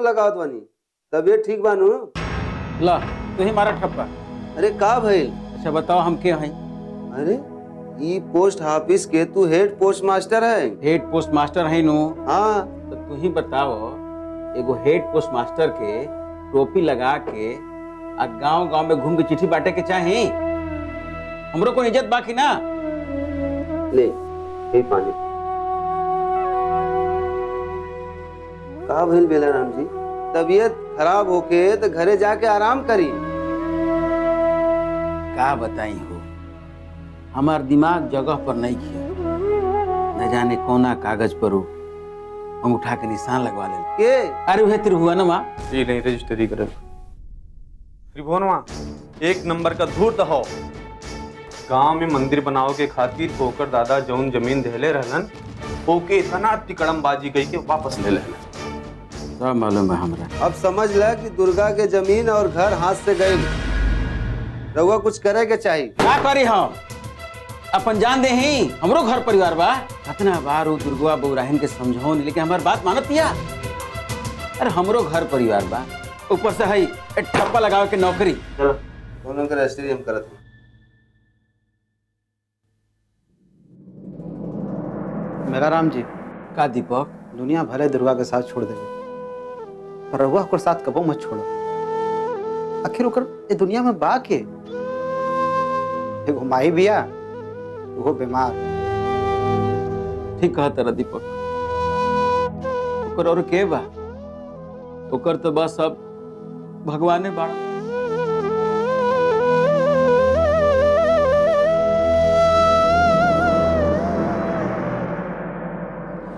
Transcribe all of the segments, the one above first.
लगावत बानी। तबीयत ठीक बानू? ला तू ही मारा ठप्पा। अरे का भइल? अच्छा बताओ हम के हैं? अरे ई पोस्ट ऑफिस के तू हेड पोस्ट मास्टर है? हेड पोस्ट मास्टर है नु। हाँ। तो तू ही बताओ, एगो हेड पोस्ट मास्टर के टोपी लगा के आ गांव गांव में घूम के चिट्ठी बांटे के चाहे? हमरो को इज्जत बाकी ना? ले ये पानी। का भइल बेलाराम जी? तबीयत खराब होके तो घरे जाके आराम करी। का बताई हो, हमार दिमाग जगह पर नहीं किया, न जाने कौना कागज पर हम उठा के निशान लगवा ले के? अरे वह त्रिभुवनमा जी नहीं रजिस्ट्री करे। त्रिभुवनमा एक नंबर का धूर्त हो। गांव में मंदिर बनाओ के खातिर ओकर दादा जौन जमीन देले रहलन ओके इतना तिकड़मबाजी कई के वापस ले लेलन। सब मालूम है हमरा। अब समझ ल कि दुर्गा के जमीन और घर हाथ से गए। रउआ कुछ करे के चाहिए। क्या करी हम? अपन जान दे ही, हमरो घर परिवार बा। कितना बार वो दुर्गा बउराहिन के समझाओ, लेकिन हमार बात मानत दिया। अरे हमरो घर परिवार बा, ऊपर से है ठप्पा लगावे के नौकरी। चलो दोनों के रजिस्ट्री हम करत हैं। मेरा राम जी, का दीपक? दुनिया भले दुर्गा के साथ छोड़ देवे, पर रहुआ ओकर साथ कबो मत छोड़ो। आखिर ओकर ए दुनिया में बा के? एगो माई बिया, वो बीमार। ठीक कहत रहा दीपक। ओकर और के बा? ओकर तो बस अब भगवाने बाड़ा।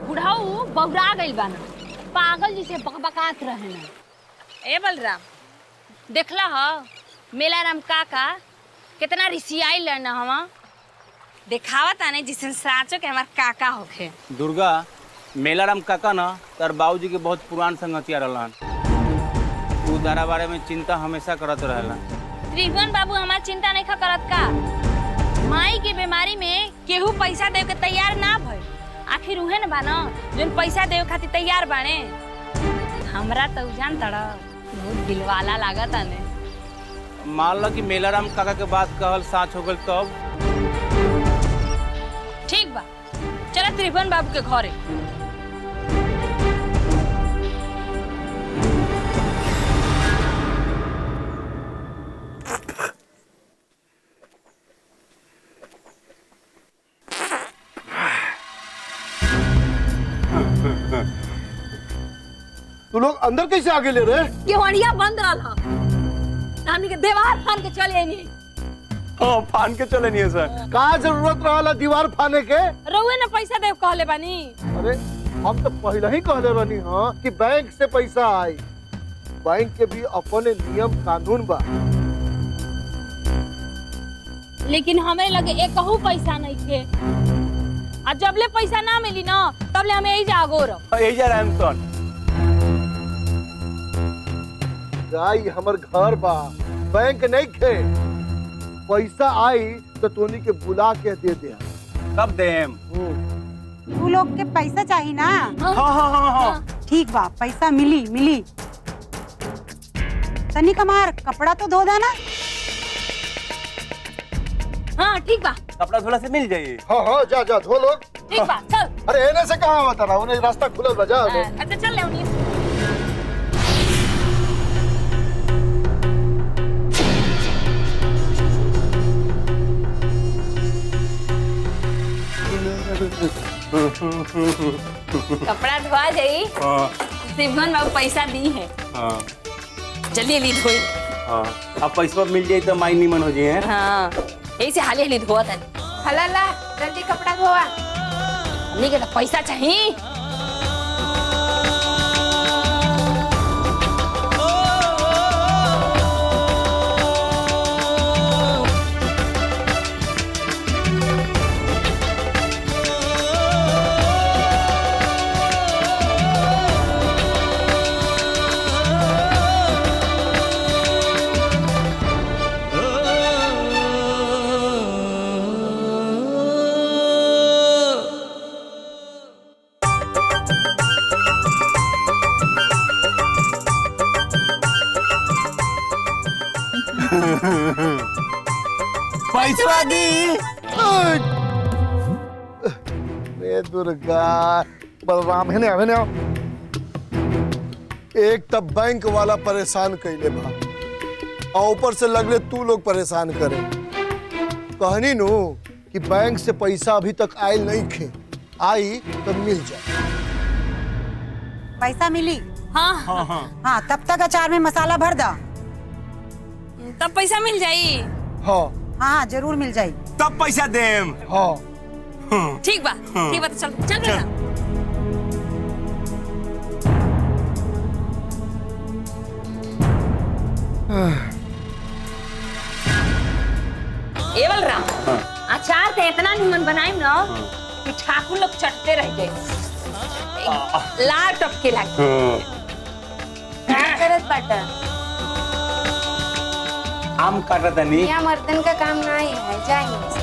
बुढ़ाऊ बहुरा गइल बाना, पागल जिसे बकबकात रहे ना। ए बलराम, देखला ह मेलाराम काका कितना रिसियाइल है ना। हम देखावत आने जिसन साचो के हमार काका होखे। दुर्गा, मेलाराम काका ना तार बाबूजी के बहुत पुरान संगतिया रहलन। तू तारा बारे में चिंता हमेशा करत रहलन। त्रिभुवन बाबू हमार चिंता नहीं करत का? माई के बीमारी में केहू पैसा दे के तैयार ना भइल। आखिर उहे न बाना जोन पैसा देवे खातिर तैयार बाने। हमरा तो जान तड़ा बहुत दिलवाला लागत आने। मान लो कि मेलाराम काका के बात कहल साच हो गल तब? ठीक बा, चला त्रिभुवन बाबू के घरे। तू लोग अंदर कैसे आगे ले रहे? केवड़िया बंद रहा, हमनी के दीवार फाड़ के चले नहीं। हाँ फान के चले नहीं है सर। का जरूरत रहा दीवार फाने के? रउए ने पैसा देव कहले बानी। अरे हम तो पहले ही कहले रहनी हाँ कि बैंक से पैसा आई। बैंक के भी अपने नियम कानून बा। लेकिन हमें लगे एकहू पैसा नहीं थे। आ जबले पैसा ना मिली ना तबले हमें यही जागो रहो। यही जा रहा है हम। गाई हमर घर बा, बैंक नहीं खे। पैसा आई तो तोनी के बुला के दे दे। कब देम? तू लोग के पैसा चाहिए ना? हाँ हाँ हाँ हाँ। ठीक बा, पैसा मिली मिली। तनी कमार कपड़ा तो धो देना। हाँ ठीक बा, कपड़ा धोला से मिल जाइए। हाँ हाँ जा जा धो लो। ठीक बा चल। अरे एने से कहाँ बता रहा हूँ, रास्ता खुला बजा। अच्छा चल ले उन्हीं। कपड़ा धोआ जाई। त्रिभुवन बाबू पैसा दी है। हाँ जल्दी ली धोई। हाँ, अब पैसा मिल जाए तो माई निमन हो जाए। हाँ यही से हाली हाली धोआ था। हला ला जल्दी कपड़ा धोआ। हमनी के तो पैसा चाहिए। पैसा दी। रे दुर्गा बलराम है ने एक तब बैंक वाला परेशान कैले बा और ऊपर से लगले तू लोग परेशान करे। कहनी नु कि बैंक से पैसा अभी तक आयल नहीं खे, आई तो मिल जाए। पैसा मिली? हाँ हाँ, तब तक अचार में मसाला भर दा। तब पैसा मिल जाई। हाँ हाँ, जरूर मिल जाई। तब पैसा देम। हाँ ठीक बा तो चल चल बेटा। ए बलराम, अचार तो इतना निमन बनाइम ना कि ठाकुर लोग चटते रह जाए। लाल टपके लागे। करत बाटा आम काटा तनी। यहाँ मर्दन का काम नहीं है, जाएंगे।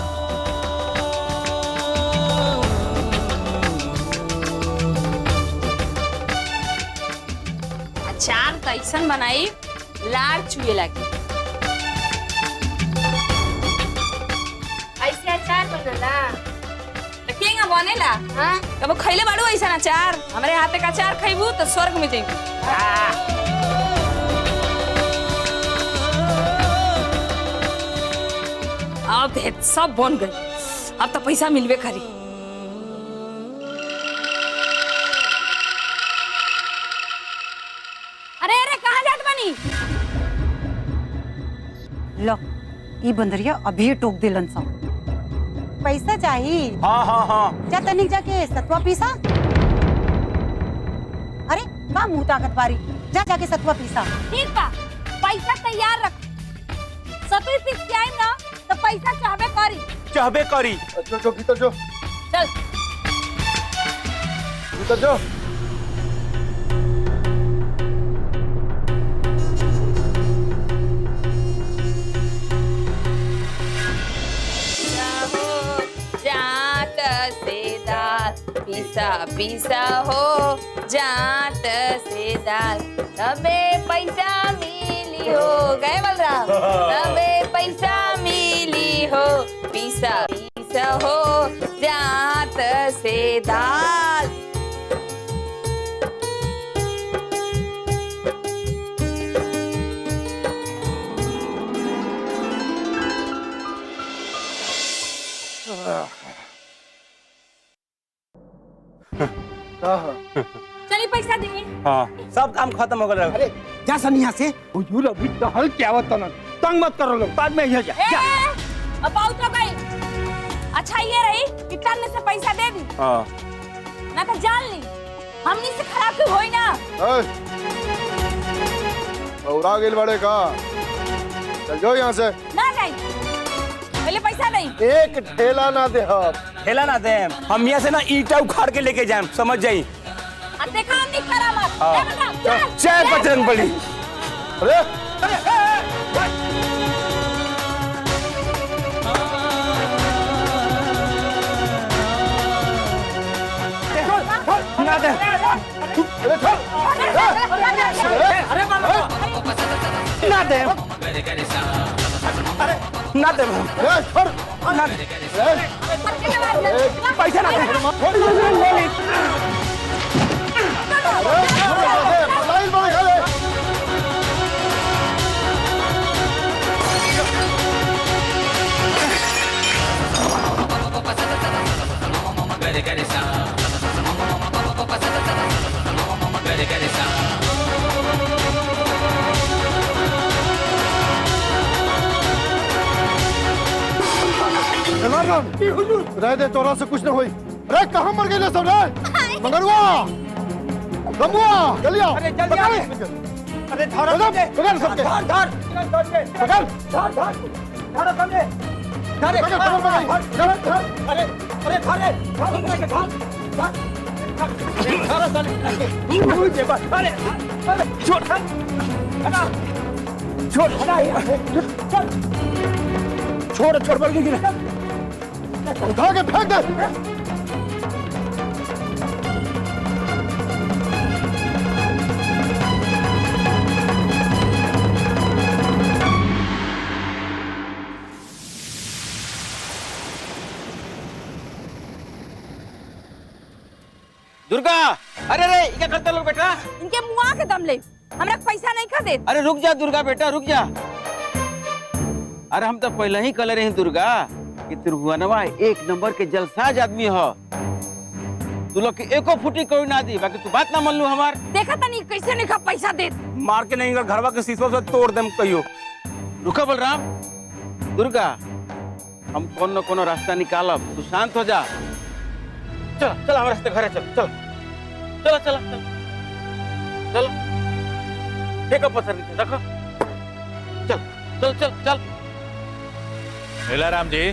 अचार कैसन बनाई लार चुए लगे। ऐसे अचार बनला? केंगा बनेला? हाँ? कब खैले बाड़ू ऐसा अचार? हमारे हाथे का अचार खैबू तो स्वर्ग में देंगे। अब सब बन गई, अब तो पैसा मिलवे करी। अरे अरे कहाँ जात बनी? लो, ई बंदरिया अभी टोक दिलन सा। पैसा चाहिए? हाँ हाँ हाँ। जा तनिक जाके सतुआ पीसा। अरे का मुंह ताकत बारी, जा जाके सतुआ पीसा। ठीक बा, पैसा तैयार रख। सतुई पीस के आइम ना तो पैसा चाहबे करी। चाहबे करी। जो भीतर जो। चल। भीतर जो। जात से दाल पीसा पीसा हो, जात से दाल तबे पैसा मिली हो। गए बलराम? तबे पैसा मिली हो, पीसा पीसा हो, जात से दाल। चलिए पैसा देंगे। हाँ, सब काम खत्म हो गया। अरे जा सनिया से हुजूर अभी तो हल क्या आवत न, तंग मत करो लोग, बाद में यहाँ जा। अब बहुत हो गई। अच्छा ये रही कि टन से पैसा दे दी हाँ। ना तो जान ली हमनी से खराब क्यों होई ना। औरा गेल बड़े का, चल जाओ यहाँ से। ना जाई, पहले पैसा नहीं। एक ठेला ना दे हम। ठेला ना दे, हम यहाँ से ना ईटा उखाड़ के लेके जाए, समझ जाई। अब देखा हम नहीं करा मत। हाँ। जय बजरंग बली। अरे ना दे। ना दे। ना दे। ना दे। पैसा ना दे। रह दे, तोरा से कुछ न होई। अरे कहाँ मर गए सब रे? मंगरुआ, रमुआ, जल्दी आओ। अरे जल्दी आओ। अरे धरो दे। पकड़ सबके। धर धर। पकड़। धर धर। धरो कमरे। धरे। अरे अरे धरे। धरो साले। अरे अरे छोड़। हटा। छोड़ हटा। छोड़ छोड़ बढ़ गई। उठा के फेंक दे। अरे रे क्या करते लोग बेटा? इनके मुआ के दम ले, हमरा पैसा नहीं खा दे। अरे रुक जा दुर्गा बेटा रुक जा। अरे हम तो पहले ही कल रहे दुर्गा कि त्रिभुवनवा एक नंबर के जलसाज आदमी हो। तू लोग के एको फुटी कोई ना दी, बाकी तू बात ना मान लू हमार। देखा तनी कैसे नहीं खा पैसा दे। मार के नहीं घरवा के शीशा से तोड़ देम कहियो। रुका बलराम, दुर्गा हम कौन न कोनो रास्ता निकालब, तू शांत हो जा। चल चल हमारे रास्ते घरे चल चल चल चल चल चल फेंको पत्थर नीचे रखो। चल चल चल चल। मेलाराम जी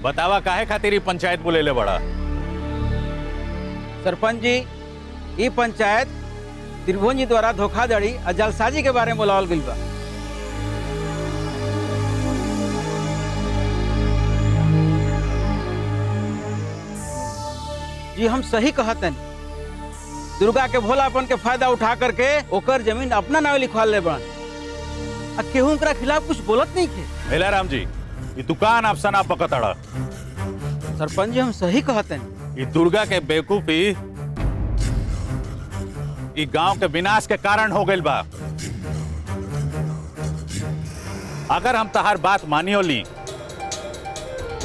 बतावा काहे खातिर ई पंचायत बुलेले बड़ा? सरपंच जी, ये पंचायत त्रिभुवन जी द्वारा धोखाधड़ी और जालसाजी के बारे में बुलावल गइल बा। जी हम सही कहतन। दुर्गा के भोलापन के फायदा उठा करके ओकर जमीन अपना नाम लिखवा ले बन। केहू ओकरा खिलाफ कुछ बोलत नहीं के। मेलाराम जी ई दुकान अफसाना पकतड़ा। सरपंच जी हम सही कहतन। ई दुर्गा के बेवकूफी ई गांव के विनाश के कारण हो गइल बा। अगर हम तहार बात मानियो ली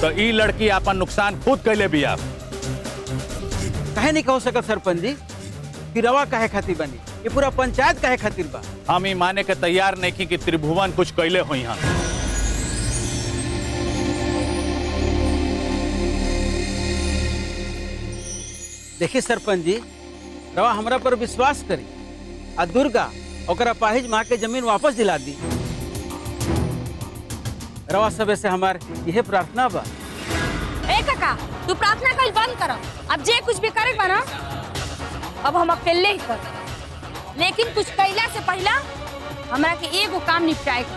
तो ई लड़की अपन नुकसान खुद कैले बिया। काहे नहीं कहो सकत सरपंच जी कि रवा काहे खातिर बनी, ये पूरा पंचायत काहे खातिर बा। हम ई माने के तैयार नहीं कि त्रिभुवन कुछ कैले हुई हैं। देखिए सरपंच जी, रवा हमरा पर विश्वास करी आ दुर्गा ओकरा पाहिज माँ के जमीन वापस दिला दी। रवा सबे से हमार यह प्रार्थना बा। ए काका, तू प्रार्थना कल बंद करो। अब जे कुछ भी करे बना, अब हम अकेले ही कर। लेकिन कुछ कैला से पहला हमरा के एगो काम निपटाए के।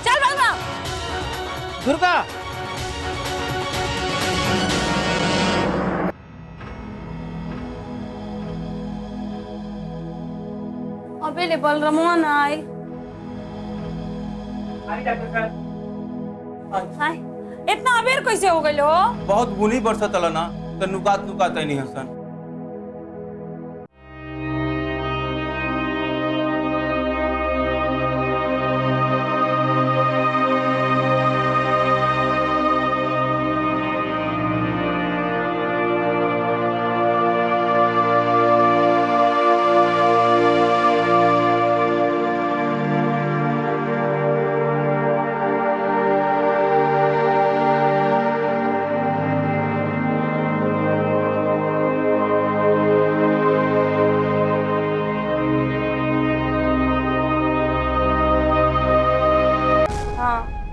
चल बलराम। दुर्गा अबे ले बलरामवा ना आए। हाय, इतना अबेर कैसे हो गइल हो? बहुत बुनी बरसत अला ना, तो नुकात नुकात नहीं हसन।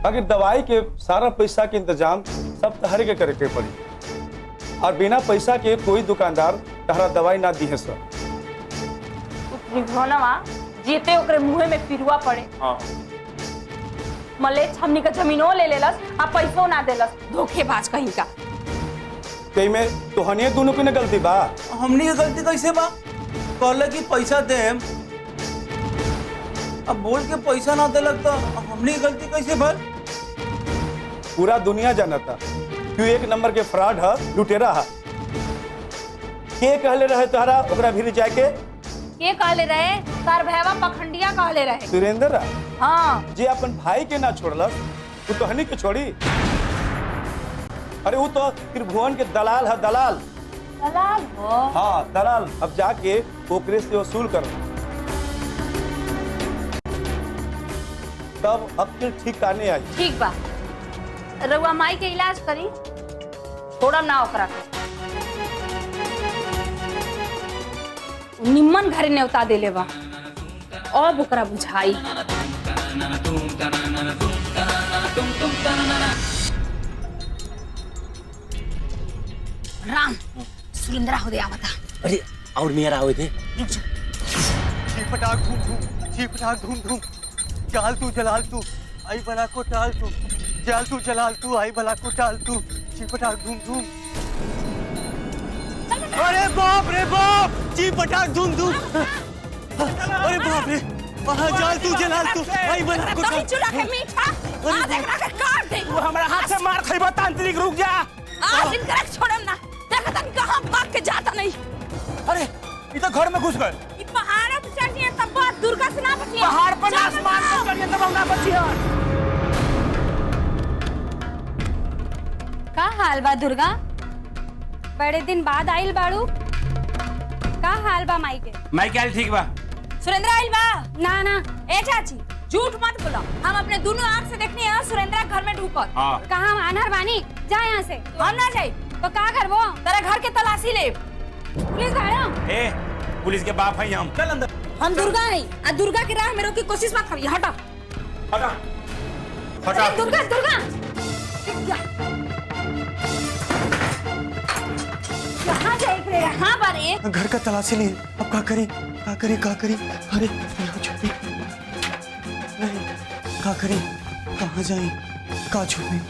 अगर दवाई के सारा पैसा के इंतजाम सब तहरे के करे के पड़ी और बिना पैसा के कोई दुकानदार तहरा दवाई ना दी है सर। त्रिभुवनवा जीते ओकरे मुंह में पिरुआ पड़े। हाँ। मलेच हमनी का जमीनो ले लेलस आ पैसो ना देलस। धोखेबाज कहीं का। कई में तोहनिए दोनों की न गलती बा। हमनी के गलती कैसे बा? कहले कि पैसा देम, अब बोल के पैसा ना देलक तो हमनी की गलती कैसे भर? पूरा दुनिया जानता क्यों एक नंबर के फ्रॉड है, लुटेरा है। के कहले रहे तोहरा ओकरा भीड़ जाके? के कहले रहे? तार भैवा पखंडिया कहले रहे। सुरेंद्र हाँ। जे अपन भाई के ना छोड़लस वो तोहनी के छोड़ी? अरे वो तो त्रिभुवन के दलाल है, दलाल। दलाल हो? हाँ दलाल। अब जाके ओकरे से वसूल कर तब अक्ल ठीक काने आई। ठीक बा, रउआ माई के इलाज करी, छोड़म ना ओकरा के। निम्मन घरे नेवता देले बा, अब ओकरा बुझाई। राम, सुरेंद्रा हो दे आवता। अरे और मेरा आवे थे। रुक जा। पटाक धूम धूम, जी पटाक धूम धूम, जाल तू जलाल तू, आई बला को टाल तू, जाल तू जलाल तू, आई बला को टाल तू, जी पटाक धूम धूम। अरे बाप रे बाप, जी पटाक धूम धूम। अरे बाप रे, जाल तू जलाल तू, आई बला को टाल। चुला के मीठा, आज एकरा के काट दे। तू हमरा हाथ से मार खइबा तांत्रिक, रुक जा। आज इनकरा छोड़म ना, देखत हम कहां भाग के जाता नहीं। अरे ये तो घर में घुस गए। ई पहाड़ पे चढ़िए तब बात दुर्गा से ना बचिए। पहाड़ पर आसमान पर चढ़िए तब हम ना बचिए। का हाल बा दुर्गा? बड़े दिन बाद आइल बाड़ू। का हाल बा माई के? मैं क्या ठीक बा? सुरेंद्र आइल बा? ना ना, ए चाची झूठ मत बोलो, हम अपने दोनों आंख से देखनी है सुरेंद्र घर में ढुकल। हाँ। कहाँ हम अनहर बानी? जा यहाँ से। हम ना जाई तो का करबो? तेरा घर के तलाशी ले। पुलिस गाड़ो। ए पुलिस के बाप है हम। चल अंदर। हम दुर्गा हैं, आ दुर्गा की राह में रोक की कोशिश मत करिए। हटा हटा अरे दुर्गा दुर्गा कहाँ जाए रे? हाँ बारे घर का तलाशी लिए, अब का करी का करी का करी? अरे छुपी नहीं, का करी? कहाँ जाई? का छुपी?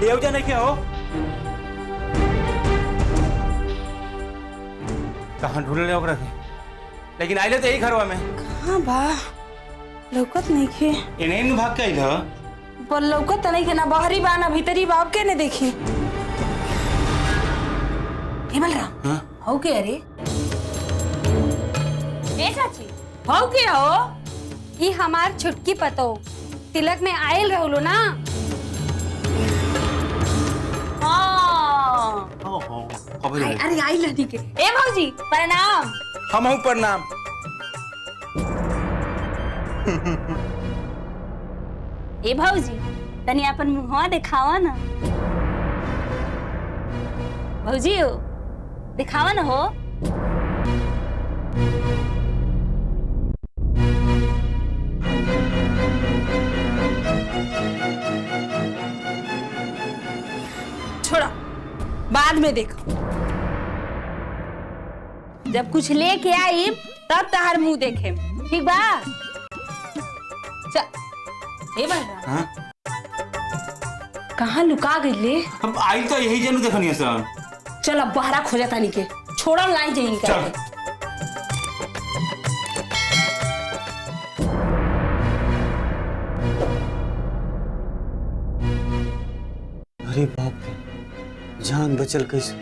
ये नहीं क्या हो? कहाँ ढूंढले ओकरा के? लेकिन आइले तो यही घरवा में। हाँ बा लौकत नहीं खे। इन्हें नु भाग के आइल ह। पर लौकत नहीं के ना बाहरी बा ना भीतरी बा, अब के ने देखी। हिमल राम हाँ? हो के अरे ए चाची हो के हो? ई हमार छुटकी पतो तिलक में आयल रहलो ना। हाँ खबर है। अरे आई लड़ी के। ए भौजी प्रणाम। हम हूँ प्रणाम। ए भौजी तनी अपन मुंहवा दिखावा ना। भौजी हो दिखावा ना हो। छोड़ा बाद में देखो, जब कुछ लेके आई तब तहार मुंह देखे। ठीक बा? ए बलराम हाँ? कहाँ लुका गई ले? अब आई तो यही जनू देखनिया सर। चल अब बहरा खोजा तानी के, छोड़ा लाई जाइन चल। कर। अरे बाप रे, जान बचल कैसे?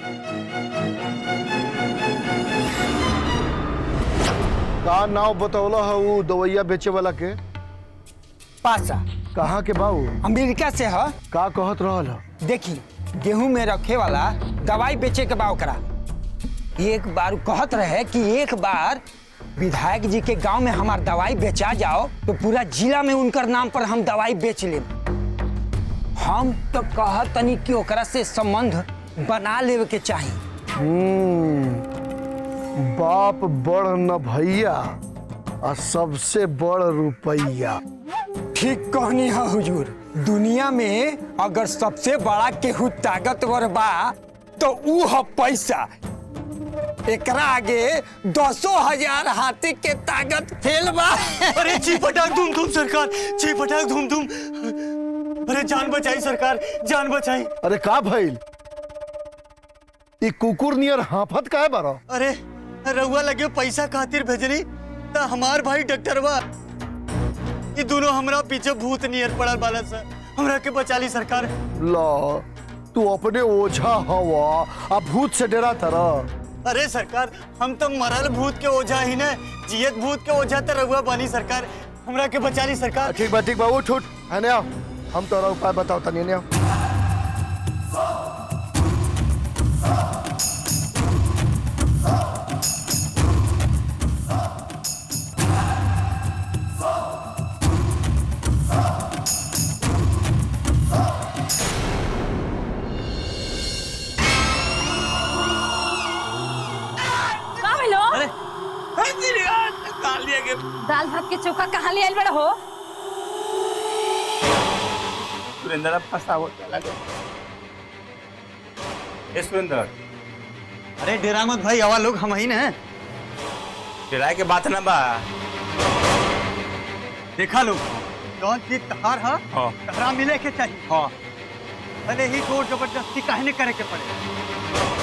का नाव बतौला है वो दवाइया बेचे वाला के? पासा कहाँ के बाऊ? अमेरिका से है। का कहत रहल है? देखी गेहूं में रखे वाला दवाई बेचे के बा ओकरा। एक बार कहत रहे कि एक बार विधायक जी के गांव में हमार दवाई बेचा जाओ तो पूरा जिला में उनकर नाम पर हम दवाई बेच ले। हम तो कहत तनी कि ओकरा से संबंध बना लेवे के चाहिए। बाप बड़ न भैया और सबसे बड़ रुपैया। ठीक कहनी है हुजूर। दुनिया में अगर सबसे बड़ा केहू ताकतवर बा तो ऊ है पैसा। एकरा आगे 10,000 हाथी के ताकत फेल बा। अरे ची पटाक धूम धूम सरकार, ची पटाक धूम धूम। अरे जान बचाई सरकार, जान बचाई। अरे का भइल? ई कुकुर नियर हाफत काहे बारो? अरे रउआ लगे पैसा खातिर भेजनी ता हमार भाई डॉक्टर बा। ये दोनों हमरा पीछे भूत नियर पड़ल बाला सर, हमरा के बचा ली सरकार। ला तू अपने ओझा हवा आ भूत से डरा तारा। अरे सरकार हम तो मरल भूत के ओझा ही न, जियत भूत के ओझा तो रउआ बानी सरकार, हमरा के बचा ली सरकार। ठीक बा उठ उठ आने आओ, हम तोरा उपाय बताओ तनी ने आओ। दाल भात के चोखा कहाँ ले आइल बड़ा हो? सुरेंद्र फंसावो चला गया। ए सुरेंद्र, अरे डेरा मत भाई, आवा लोग हम ही न। डेराय के बात ना बा। देखा लोग कौन चीज तहार है, हाँ। तहरा मिले के चाहिए। हाँ। भले ही जोर जबरदस्ती काहे न करे के पड़े।